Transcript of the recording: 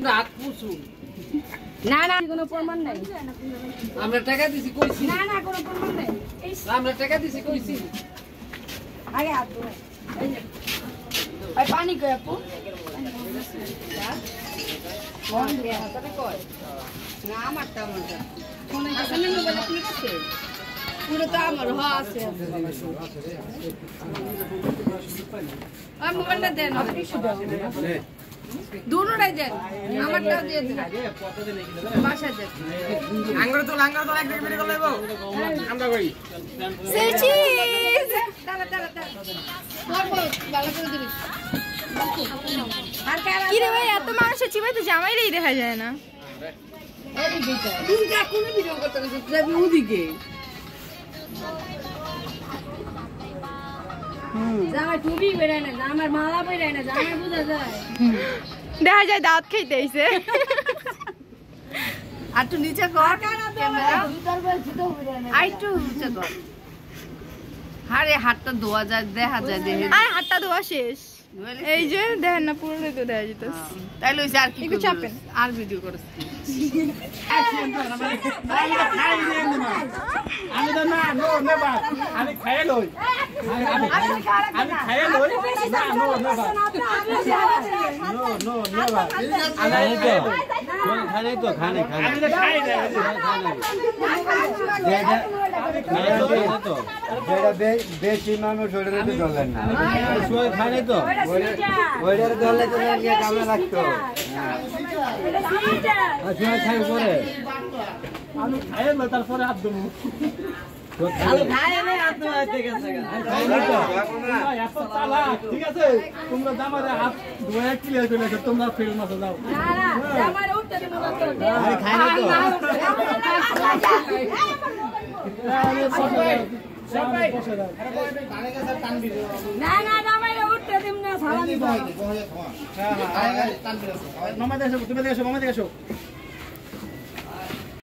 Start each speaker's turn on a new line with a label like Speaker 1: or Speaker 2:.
Speaker 1: রাত পুষুন
Speaker 2: না না কোনো প্রমাণ নাই
Speaker 1: আমরা টাকা দিছি কইছি
Speaker 2: না না কোনো প্রমাণ নাই
Speaker 1: আমরা টাকা দিছি কইছি
Speaker 2: আগে হাত ধরে এই যে ভাই পানি কই আপু কোন দিয়া তবে কই না আমারটা কোন আছে না মোবাইলে ক্লিক আছে পুরো তো আমার হ আছে আর মোবাইলটা দেন দুটোটাই দেন আমারটাও দিয়ে দেন বাসা দেন
Speaker 1: আঙ্গুর তো একদিকে বের করে লইবো আমরা কই
Speaker 2: সেচিস দাঁড়া বল ভালো করে দিবি আর কারা
Speaker 3: কি রে ভাই এত মানুষ চিবাই তো জামাইলেই দেখা যায় না
Speaker 2: এই দিকে তুই যা কোন ভিডিও করতে যাবি ওদিকে জামাই টুপি বেরায় না জামার মালা বেরায় না জামাই বোঝা যায়
Speaker 3: দেখা যায় দাঁত খাইতে আইছে
Speaker 2: আর তুই নিচে কর ক্যামেরা আই টু নিচে কর আরে হাতটা ধোয়া যায় দেখা যায় দেখে
Speaker 3: আর হাতটা ধোয়া শেষ এই যে দেখেন না পুরোটাই তো দেখা যেতেছে
Speaker 2: তাই লইছে আর কি
Speaker 3: একটু চাপেন
Speaker 2: আর ভিডিও করছ
Speaker 1: আমি তো না নো নেবা আমি খাই লই আমি খাই লই না নো নেবা নো নেবা
Speaker 4: খানে তো খানে
Speaker 1: আমি তো খাই না
Speaker 4: বেশি মানুষ ওইটা তো চলেন না খানে তো ওইটার দলে তো কামে লাগতো খাই করে
Speaker 1: আমি খাই লই তারপরে হাত দেবো ঠিক আছে তোমরা জামারে হাত ধোয়া ক্লিয়ার করে তোমরা ফিল্ম মাসে যাও তুমি দেখো